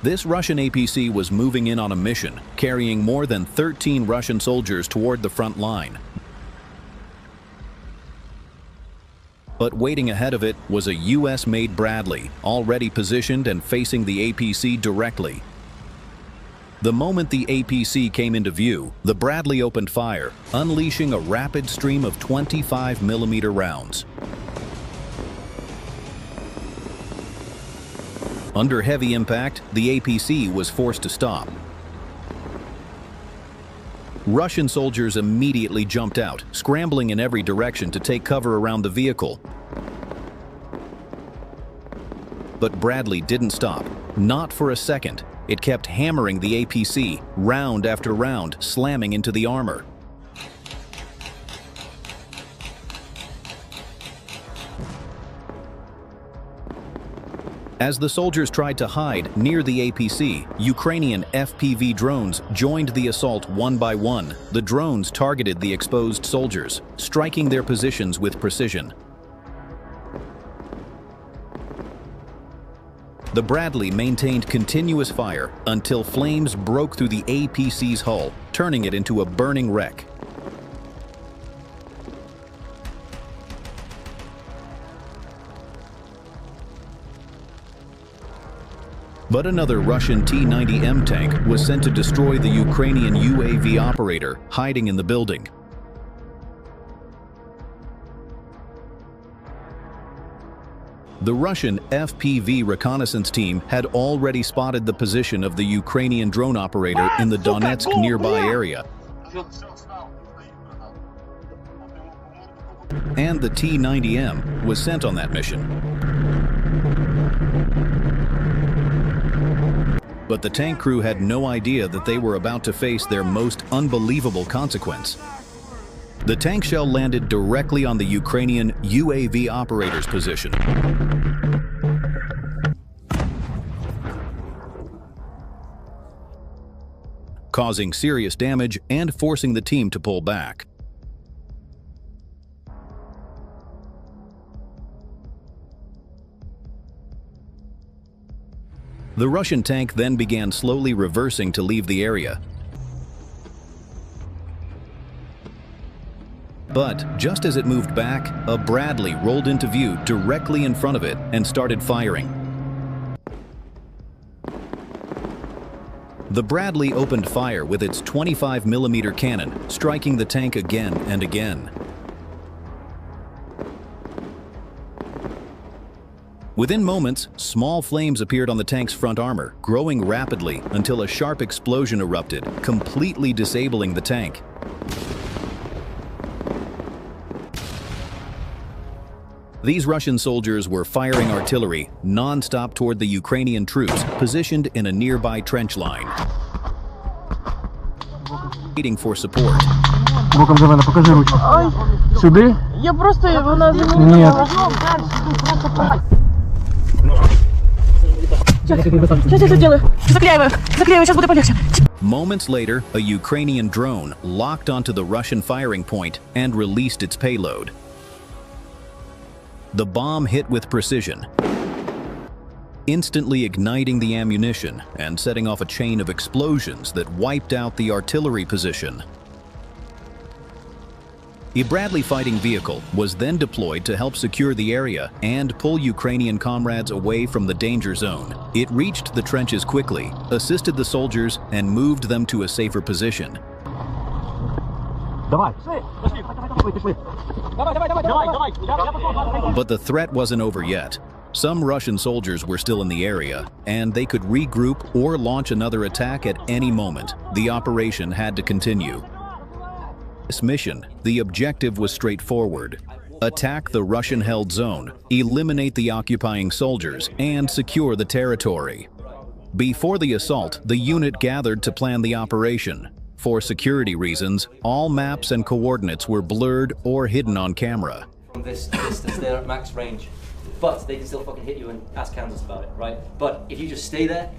This Russian APC was moving in on a mission, carrying more than 13 Russian soldiers toward the front line. But waiting ahead of it was a US-made Bradley, already positioned and facing the APC directly. The moment the APC came into view, the Bradley opened fire, unleashing a rapid stream of 25mm rounds. Under heavy impact, the APC was forced to stop. Russian soldiers immediately jumped out, scrambling in every direction to take cover around the vehicle. But Bradley didn't stop, not for a second. It kept hammering the APC, round after round, slamming into the armor. As the soldiers tried to hide near the APC, Ukrainian FPV drones joined the assault one by one. The drones targeted the exposed soldiers, striking their positions with precision. The Bradley maintained continuous fire until flames broke through the APC's hull, turning it into a burning wreck. But another Russian T-90M tank was sent to destroy the Ukrainian UAV operator hiding in the building. The Russian FPV reconnaissance team had already spotted the position of the Ukrainian drone operator in the Donetsk nearby area. And the T-90M was sent on that mission. But the tank crew had no idea that they were about to face their most unbelievable consequence. The tank shell landed directly on the Ukrainian UAV operator's position. Causing serious damage and forcing the team to pull back. The Russian tank then began slowly reversing to leave the area. But just as it moved back, a Bradley rolled into view directly in front of it and started firing. The Bradley opened fire with its 25mm cannon, striking the tank again and again. Within moments, small flames appeared on the tank's front armor, growing rapidly until a sharp explosion erupted, completely disabling the tank. These Russian soldiers were firing artillery non-stop toward the Ukrainian troops positioned in a nearby trench line, waiting for support. Боком давай, покажи ручку. Сюди? Я просто вона замінила. Сейчас я это делаю. Заклеиваю, сейчас будет полегче. Moments later, a Ukrainian drone locked onto the Russian firing point and released its payload. The bomb hit with precision, instantly igniting the ammunition and setting off a chain of explosions that wiped out the artillery position. A Bradley fighting vehicle was then deployed to help secure the area and pull Ukrainian comrades away from the danger zone. It reached the trenches quickly, assisted the soldiers, and moved them to a safer position. But the threat wasn't over yet. Some Russian soldiers were still in the area, and they could regroup or launch another attack at any moment. The operation had to continue. This mission, the objective was straightforward: attack the Russian-held zone, eliminate the occupying soldiers, and secure the territory. Before the assault, the unit gathered to plan the operation. For security reasons, all maps and coordinates were blurred or hidden on camera. This distance, they're at max range, but they can still fucking hit you and ask Kansas about it, right? But if you just stay there,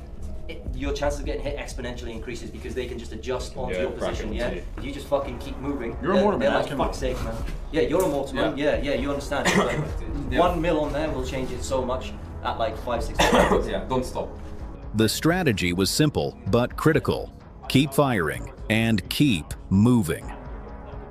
your chances of getting hit exponentially increases because they can just adjust onto your position, yeah? If you just fucking keep moving, you're a mortar, like, fuck's sake, man. Yeah, you're a mortar, man. Yeah, you understand. Like, 1 mil on there will change it so much at like 5-6 seconds. Yeah, don't stop. The strategy was simple but critical. Keep firing and keep moving.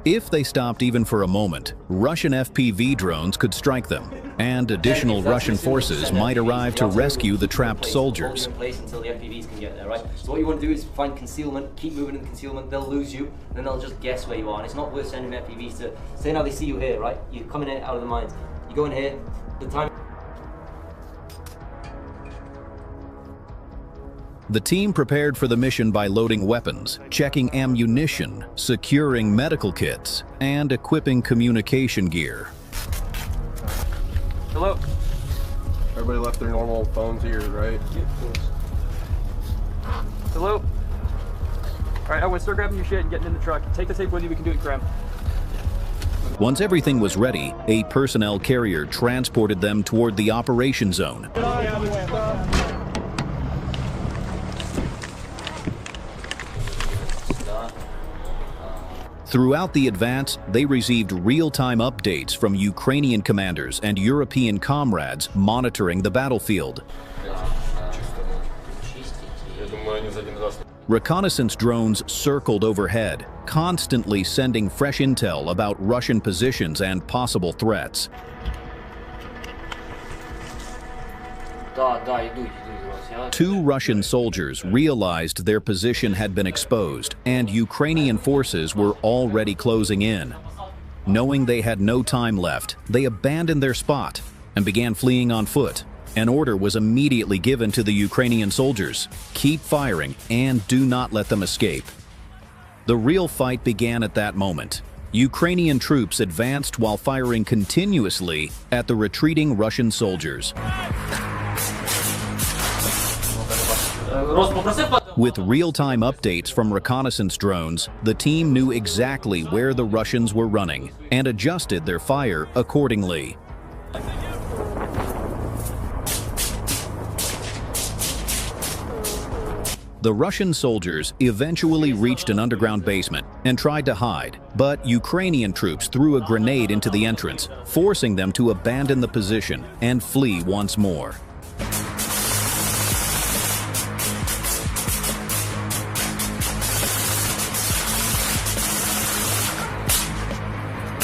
If they stopped even for a moment, Russian FPV drones could strike them, and additional Russian forces might arrive to rescue the trapped soldiers. Until the FPVs can get there, right? So what you want to do is find concealment, keep moving in concealment. They'll lose you, and then they'll just guess where you are. And it's not worth sending FPVs to. Say now they see you here, right? You're coming in out of the mines. You go in here. The time. The team prepared for the mission by loading weapons, checking ammunition, securing medical kits, and equipping communication gear. Hello. Everybody left their normal phones here, right? Yeah, of course. Hello. All right, I want to start grabbing your shit and getting in the truck. Take the tape with you. We can do it, Graham. Once everything was ready, a personnel carrier transported them toward the operation zone. Throughout the advance, they received real-time updates from Ukrainian commanders and European comrades monitoring the battlefield. Reconnaissance drones circled overhead, constantly sending fresh intel about Russian positions and possible threats. Two Russian soldiers realized their position had been exposed, and Ukrainian forces were already closing in. Knowing they had no time left, they abandoned their spot and began fleeing on foot. An order was immediately given to the Ukrainian soldiers: keep firing and do not let them escape. The real fight began at that moment. Ukrainian troops advanced while firing continuously at the retreating Russian soldiers. With real-time updates from reconnaissance drones, the team knew exactly where the Russians were running and adjusted their fire accordingly. The Russian soldiers eventually reached an underground basement and tried to hide, but Ukrainian troops threw a grenade into the entrance, forcing them to abandon the position and flee once more.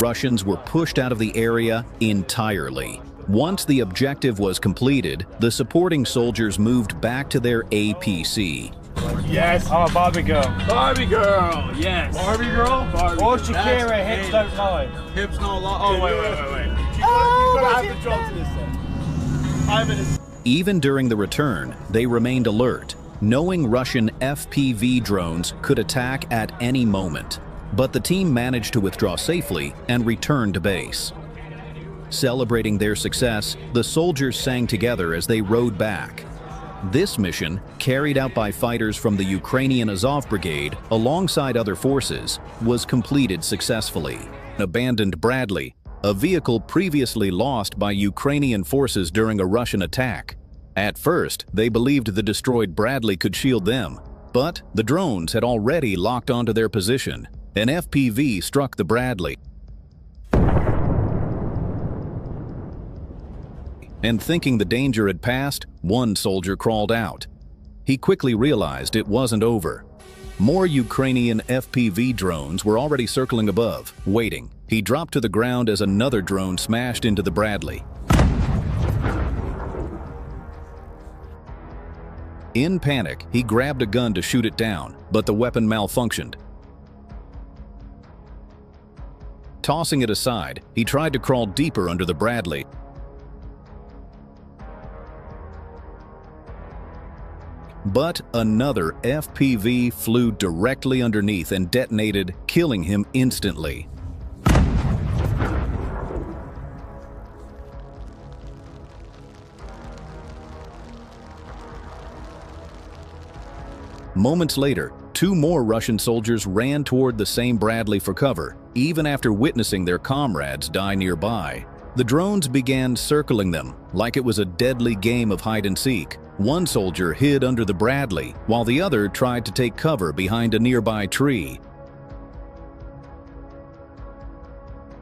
Russians were pushed out of the area entirely. Once the objective was completed, the supporting soldiers moved back to their APC. Yes, I'm a Barbie girl. Barbie girl, yes. Barbie girl? Barbie Or girl. Shakira, hips don't lie. Hips don't lie. Oh, wait. You gotta have the drum to this then. 5 minutes. Even during the return, they remained alert, knowing Russian FPV drones could attack at any moment. But the team managed to withdraw safely and return to base. Celebrating their success, the soldiers sang together as they rode back. This mission, carried out by fighters from the Ukrainian Azov Brigade alongside other forces, was completed successfully. An abandoned Bradley, a vehicle previously lost by Ukrainian forces during a Russian attack. At first, they believed the destroyed Bradley could shield them, but the drones had already locked onto their position. An FPV struck the Bradley, and thinking the danger had passed, one soldier crawled out. He quickly realized it wasn't over. More Ukrainian FPV drones were already circling above, waiting. He dropped to the ground as another drone smashed into the Bradley. In panic, he grabbed a gun to shoot it down, but the weapon malfunctioned. Tossing it aside, he tried to crawl deeper under the Bradley. But another FPV flew directly underneath and detonated, killing him instantly. Moments later, two more Russian soldiers ran toward the same Bradley for cover, even after witnessing their comrades die nearby. The drones began circling them like it was a deadly game of hide-and-seek. One soldier hid under the Bradley, while the other tried to take cover behind a nearby tree.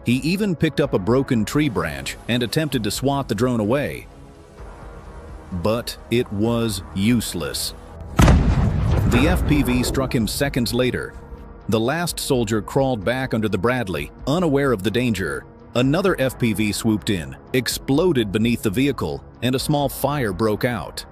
He even picked up a broken tree branch and attempted to swat the drone away. but it was useless. The FPV struck him seconds later. The last soldier crawled back under the Bradley, unaware of the danger. Another FPV swooped in, exploded beneath the vehicle, and a small fire broke out.